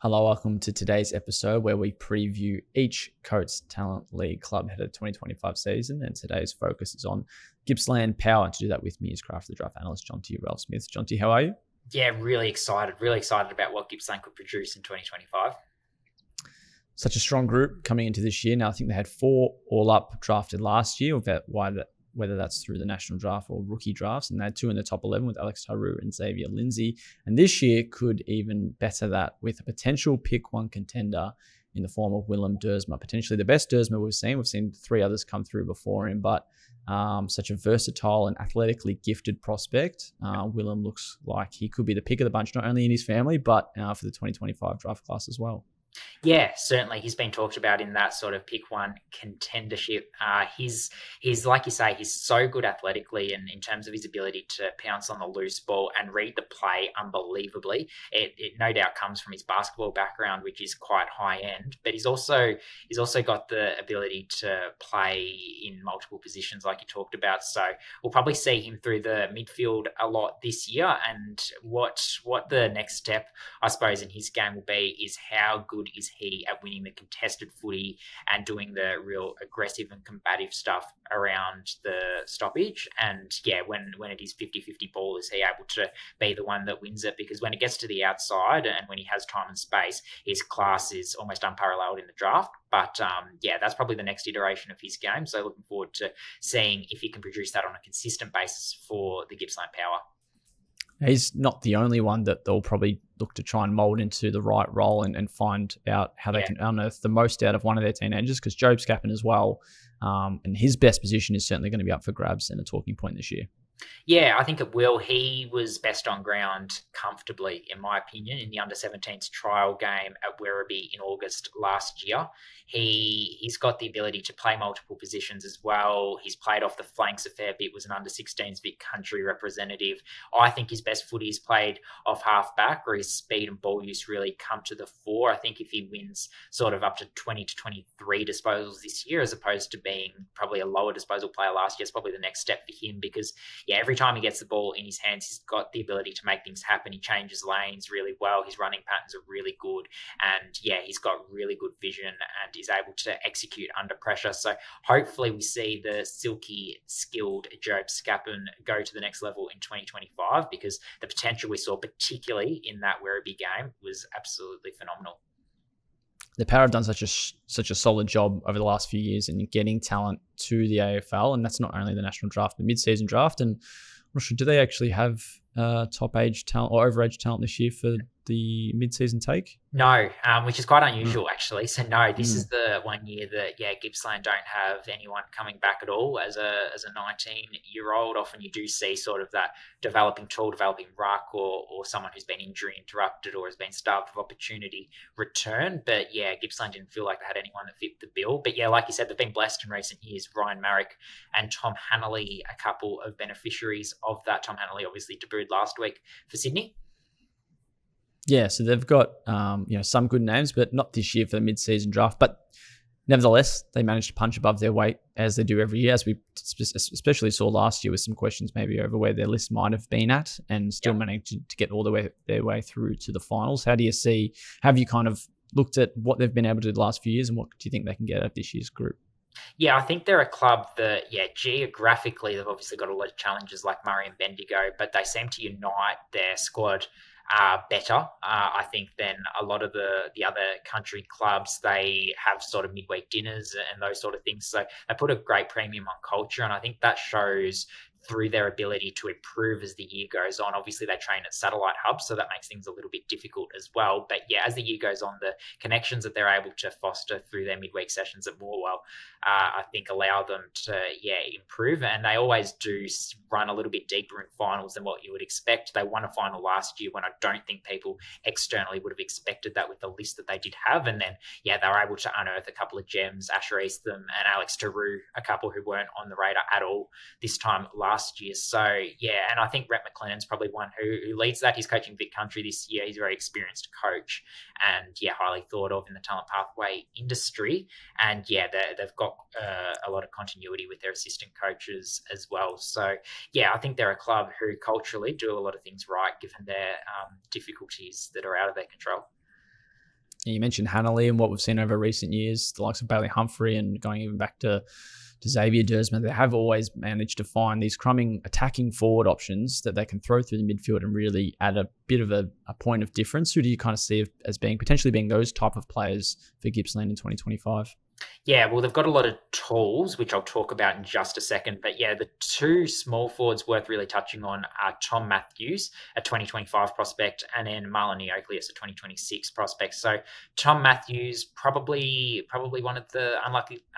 Hello, welcome to today's episode where we preview each Coates Talent League club headed 2025 season, and today's focus is on Gippsland Power. And to do that with me is Craft the Draft analyst Jonty Smith. Jonty, how are you? Yeah, really excited about what Gippsland could produce in 2025. Such a strong group coming into this year. Now, I think they had 4 all-up drafted last year, whether that's through the national draft or rookie drafts, and they had 2 in the top 11 with Alex Taru and Xavier Lindsay. And this year could even better that with a potential pick 1 contender in the form of Willem Duursma, potentially the best Duursma we've seen. We've seen 3 others come through before him, but such a versatile and athletically gifted prospect. Willem looks like he could be the pick of the bunch, not only in his family, but for the 2025 draft class as well. Yeah, certainly. He's been talked about in that sort of pick 1 contendership. He's like you say, he's so good athletically and in terms of his ability to pounce on the loose ball and read the play unbelievably. It no doubt comes from his basketball background, which is quite high end, but he's also got the ability to play in multiple positions like you talked about. So we'll probably see him through the midfield a lot this year. And what the next step, I suppose, in his game will be is how good is he at winning the contested footy and doing the real aggressive and combative stuff around the stoppage. And yeah, when it is 50-50 ball, is he able to be the one that wins it? Because when it gets to the outside and when he has time and space, his class is almost unparalleled in the draft. But yeah, that's probably the next iteration of his game. So looking forward to seeing if he can produce that on a consistent basis for the Gippsland Power. He's not the only one that they'll probably look to try and mold into the right role and find out how they can unearth the most out of one of their teenagers, because Job's capping as well. And his best position is certainly going to be up for grabs and a talking point this year. Yeah, I think it will. He was best on ground comfortably, in my opinion, in the under-17s trial game at Werribee in August last year. He's got the ability to play multiple positions as well. He's played off the flanks a fair bit, was an under-16s Vic Country representative. I think his best footy is played off half-back, where his speed and ball use really come to the fore. I think if he wins sort of up to 20 to 23 disposals this year, as opposed to being probably a lower disposal player last year, it's probably the next step for him, because yeah, every time he gets the ball in his hands, he's got the ability to make things happen. He changes lanes really well. His running patterns are really good. And yeah, he's got really good vision and is able to execute under pressure. So hopefully we see the silky, skilled Job Scappen go to the next level in 2025, because the potential we saw, particularly in that Werribee game, was absolutely phenomenal. The Power have done such a solid job over the last few years in getting talent to the AFL, and that's not only the national draft, but mid-season draft. And I'm not sure, do they actually have top age talent or over-age talent this year for the mid-season take? No, which is quite unusual actually. So no, this is the 1 year that Gippsland don't have anyone coming back at all as a 19-year-old. Often you do see sort of that developing ruck or someone who's been injury interrupted or has been starved of opportunity return. But yeah, Gippsland didn't feel like they had anyone that fit the bill. But yeah, like you said, they've been blessed in recent years. Ryan Marrick and Tom Hanley, a couple of beneficiaries of that. Tom Hanley obviously debuted last week for Sydney. Yeah, so they've got some good names, but not this year for the mid-season draft. But nevertheless, they managed to punch above their weight as they do every year, as we especially saw last year with some questions maybe over where their list might have been at, and still managed to get all their way through to the finals. Have you kind of looked at what they've been able to do the last few years, and what do you think they can get out of this year's group? Yeah, I think they're a club that, geographically, they've obviously got a lot of challenges like Murray and Bendigo, but they seem to unite their squad better, I think, than a lot of the other country clubs. They have sort of midweek dinners and those sort of things. So they put a great premium on culture, and I think that shows through their ability to improve as the year goes on. Obviously, they train at satellite hubs, so that makes things a little bit difficult as well. But yeah, as the year goes on, the connections that they're able to foster through their midweek sessions at Morwell, I think allow them to, improve. And they always do run a little bit deeper in finals than what you would expect. They won a final last year when I don't think people externally would have expected that with the list that they did have. And then, they were able to unearth a couple of gems, Asher Eastham and Alex Taru, a couple who weren't on the radar at all this time last year. So, and I think Rhett McLennan's probably one who leads that. He's coaching Vic Country this year. He's a very experienced coach and, highly thought of in the talent pathway industry. And, they've got a lot of continuity with their assistant coaches as well. So, I think they're a club who culturally do a lot of things right, given their difficulties that are out of their control. You mentioned Hanley and what we've seen over recent years, the likes of Bailey Humphrey and going even back to Xavier Duursma. They have always managed to find these crumbing attacking forward options that they can throw through the midfield and really add a bit of a point of difference. Who do you kind of see as being potentially being those type of players for Gippsland in 2025? Yeah, well, they've got a lot of tools, which I'll talk about in just a second. But yeah, the two small forwards worth really touching on are Tom Matthews, a 2025 prospect, and then Marlon Neocleus, a 2026 prospect. So Tom Matthews, probably one of the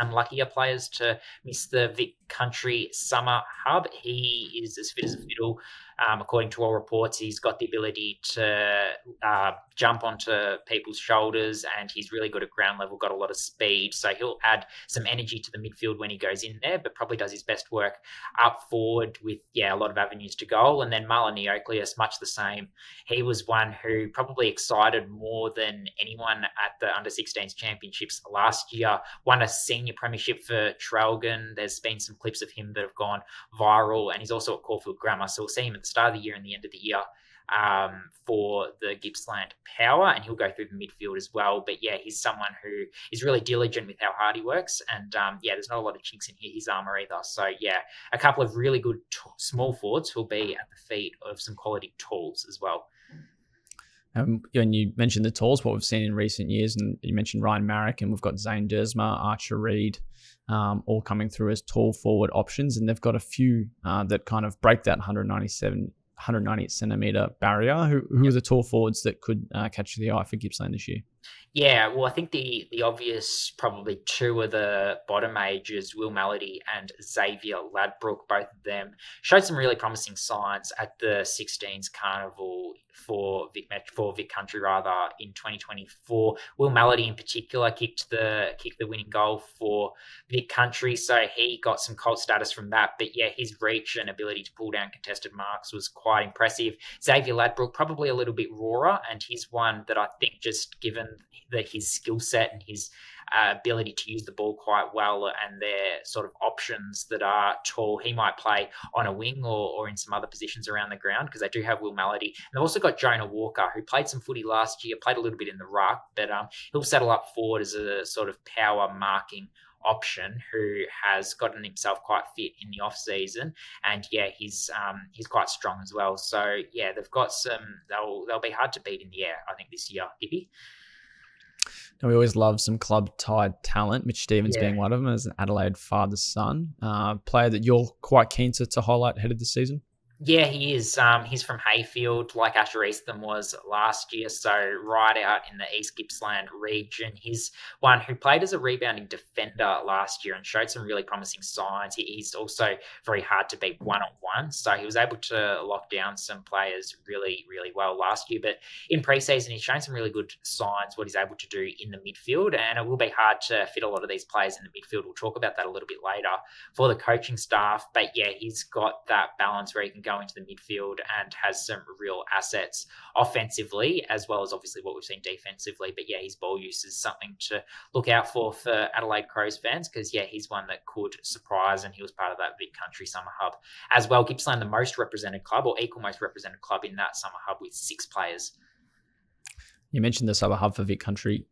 unluckier players to miss the Vic Country Summer Hub. He is as fit as a fiddle. According to all reports, he's got the ability to jump onto people's shoulders, and he's really good at ground level, got a lot of speed. So he'll add some energy to the midfield when he goes in there, but probably does his best work up forward with, a lot of avenues to goal. And then Marlon Neocleus, much the same. He was one who probably excited more than anyone at the Under-16s Championships last year. Won a senior premiership for Trelgan. There's been some clips of him that have gone viral, and he's also at Caulfield Grammar. So we'll see him at the start of the year and the end of the year for the Gippsland Power, and he'll go through the midfield as well. But yeah, he's someone who is really diligent with how hard he works, and there's not a lot of chinks in his armour either. So yeah, a couple of really good small forwards who'll be at the feet of some quality tools as well. And you mentioned the tools, what we've seen in recent years, and you mentioned Ryan Marrick, and we've got Zane Duursma, Archer Reed, all coming through as tall forward options, and they've got a few that kind of break that 190 centimetre barrier. Who are the tall forwards that could catch the eye for Gippsland this year? Yeah, well, I think the obvious probably two of the bottom ages, Will Melody and Xavier Ladbrook, both of them showed some really promising signs at the 16s Carnival for Vic Country in 2024. Will Melody in particular kicked the winning goal for Vic Country, so he got some cult status from that. But yeah, his reach and ability to pull down contested marks was quite impressive. Xavier Ladbrook probably a little bit rawer, and he's one that I think, just given that his skill set and his ability to use the ball quite well, and their sort of options that are tall, he might play on a wing or in some other positions around the ground, because they do have Will Melody. And they've also got Jonah Walker, who played some footy last year, played a little bit in the ruck, but he'll settle up forward as a sort of power marking option who has gotten himself quite fit in the off season, and he's quite strong as well. So yeah, they've got they'll be hard to beat in the air, I think, this year, Gippy. Now, we always love some club-tied talent, Mitch Stevens being one of them, as an Adelaide father's son. Player that you're quite keen to highlight ahead of the season? Yeah, he is. He's from Hayfield, like Asher Eastham was last year, so right out in the East Gippsland region. He's one who played as a rebounding defender last year and showed some really promising signs. He's also very hard to beat one-on-one, so he was able to lock down some players really, really well last year. But in pre-season, he's shown some really good signs, what he's able to do in the midfield, and it will be hard to fit a lot of these players in the midfield. We'll talk about that a little bit later for the coaching staff, but yeah, he's got that balance where he can go into the midfield and has some real assets offensively, as well as obviously what we've seen defensively. But yeah, his ball use is something to look out for Adelaide Crows fans, because yeah, he's one that could surprise, and he was part of that Vic Country Summer Hub as well. Gippsland, the most represented club, or equal most represented club in that Summer Hub, with 6 players. You mentioned the Summer Hub for Vic Country.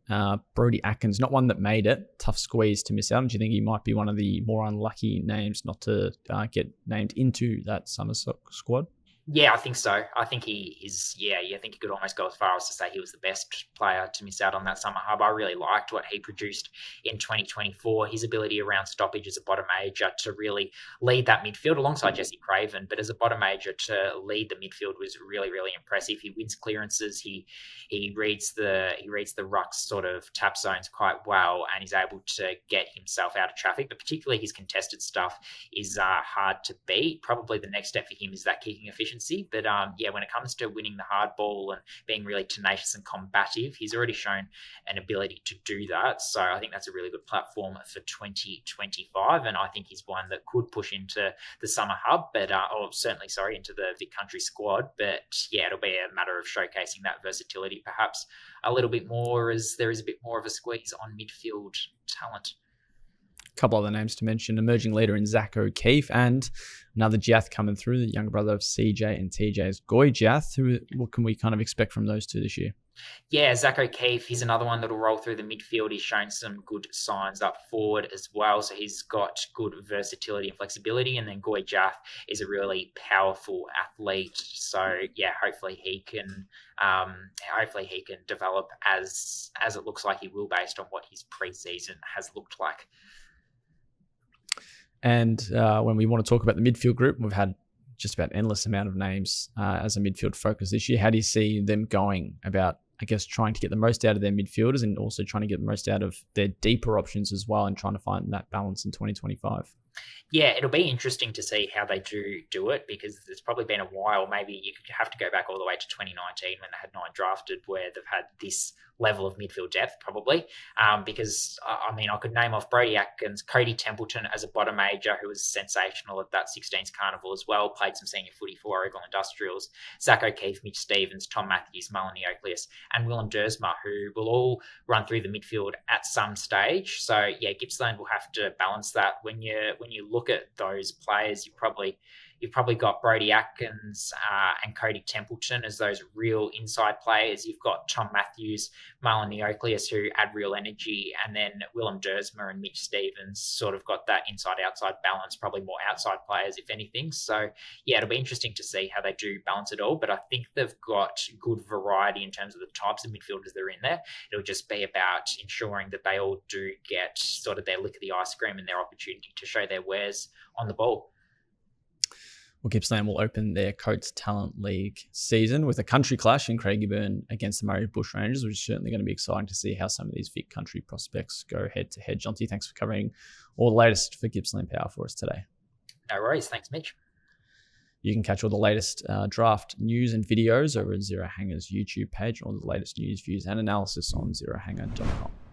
Brody Atkins, not one that made it. Tough squeeze to miss out. And do you think he might be one of the more unlucky names not to get named into that summer squad? Yeah, I think so. I think he is. Yeah, I think he could almost go as far as to say he was the best player to miss out on that Summer Hub. I really liked what he produced in 2024. His ability around stoppage as a bottom major to really lead that midfield alongside Jesse Craven, but as a bottom major to lead the midfield was really, really impressive. He wins clearances. He reads the rucks sort of tap zones quite well, and he's able to get himself out of traffic. But particularly his contested stuff is hard to beat. Probably the next step for him is that kicking efficiency. But when it comes to winning the hard ball and being really tenacious and combative, he's already shown an ability to do that. So I think that's a really good platform for 2025. And I think he's one that could push into the Summer Hub, into the Vic Country squad. But yeah, it'll be a matter of showcasing that versatility perhaps a little bit more, as there is a bit more of a squeeze on midfield talent. couple other names to mention. Emerging leader in Zach O'Keefe and another Jiath coming through, the younger brother of CJ and TJ's Goy Jiath. What can we kind of expect from those two this year? Yeah, Zach O'Keefe, he's another one that'll roll through the midfield. He's shown some good signs up forward as well. So he's got good versatility and flexibility. And then Goy Jiath is a really powerful athlete. So yeah, hopefully he can develop as it looks like he will based on what his preseason has looked like. And when we want to talk about the midfield group, we've had just about endless amount of names as a midfield focus this year. How do you see them going about, I guess, trying to get the most out of their midfielders and also trying to get the most out of their deeper options as well and trying to find that balance in 2025? Yeah, it'll be interesting to see how they do it, because it's probably been a while. Maybe you could have to go back all the way to 2019 when they had 9 drafted, where they've had this level of midfield depth, probably. Because, I mean, I could name off Brody Atkins, Cody Templeton as a bottom major, who was sensational at that 16s carnival as well, played some senior footy for Oregon Industrials, Zach O'Keefe, Mitch Stevens, Tom Matthews, Mullen Neocleus, and Willem Duursma, who will all run through the midfield at some stage. So, yeah, Gippsland will have to balance that. When you look at those players, you've probably got Brody Atkins and Cody Templeton as those real inside players. You've got Tom Matthews, Marlon Neocleus, who add real energy, and then Willem Duursma and Mitch Stevens sort of got that inside-outside balance, probably more outside players, if anything. So, yeah, it'll be interesting to see how they do balance it all, but I think they've got good variety in terms of the types of midfielders that are in there. It'll just be about ensuring that they all do get sort of their lick of the ice cream and their opportunity to show their wares on the ball. Well, Gippsland will open their Coates Talent League season with a country clash in Craigieburn against the Murray Bushrangers, which is certainly going to be exciting to see how some of these Vic Country prospects go head-to-head. Jonty, thanks for covering all the latest for Gippsland Power for us today. No worries. Thanks, Mitch. You can catch all the latest draft news and videos over at Zero Hanger's YouTube page, all the latest news, views, and analysis on zerohanger.com.